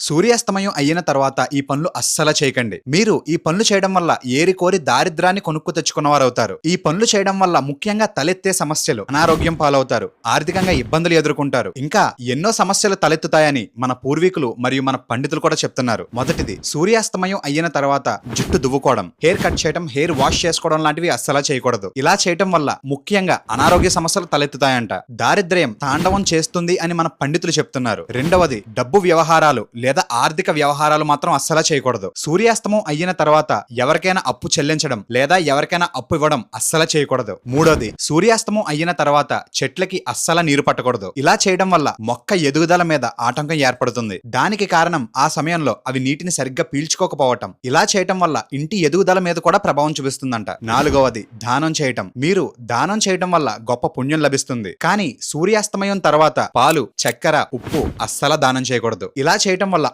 సూర్యాస్తమయం అయిన తర్వాత ఈ పనులు అస్సలు చేయకండి. మీరు ఈ పనులు చేయడం వల్ల ఏరికోరి దారిద్రాన్ని కొనుక్కు తెచ్చుకున్నవారవుతారు. ఈ పనులు చేయడం వల్ల ముఖ్యంగా తలెత్తే సమస్యలు, అనారోగ్యం పాలవుతారు, ఆర్థికంగా ఇబ్బందులు ఎదుర్కొంటారు, ఇంకా ఎన్నో సమస్యలు తలెత్తుతాయని మన పూర్వీకులు మరియు మన పండితులు కూడా చెప్తున్నారు. మొదటిది, సూర్యాస్తమయం అయిన తర్వాత జుట్టు దువ్వుకోవడం, హెయిర్ కట్ చేయడం, హెయిర్ వాష్ చేసుకోవడం లాంటివి అస్సలు చేయకూడదు. ఇలా చేయటం వల్ల ముఖ్యంగా అనారోగ్య సమస్యలు తలెత్తుతాయంట. దారిద్ర్యం తాండవం చేస్తుంది అని మన పండితులు చెప్తున్నారు. రెండవది, డబ్బు వ్యవహారాలు లేదా ఆర్థిక వ్యవహారాలు మాత్రం అస్సలు చేయకూడదు. సూర్యాస్తమం అయిన తర్వాత ఎవరికైనా అప్పు చెల్లించడం లేదా ఎవరికైనా అప్పు ఇవ్వడం అస్సలు చేయకూడదు. మూడోది, సూర్యాస్తమం అయిన తర్వాత చెట్లకి అస్సలు నీరు పట్టకూడదు. ఇలా చేయడం వల్ల మొక్క ఎదుగుదల మీద ఆటంకం ఏర్పడుతుంది. దానికి కారణం ఆ సమయంలో అవి నీటిని సరిగ్గా పీల్చుకోకపోవటం. ఇలా చేయటం వల్ల ఇంటి ఎదుగుదల మీద కూడా ప్రభావం చూపిస్తుందంట. నాలుగవది, దానం చేయటం. మీరు దానం చేయటం వల్ల గొప్ప పుణ్యం లభిస్తుంది. కానీ సూర్యాస్తమయం తర్వాత పాలు, చక్కెర, ఉప్పు అస్సలు దానం చేయకూడదు. ఇలా చేయటం వల్ల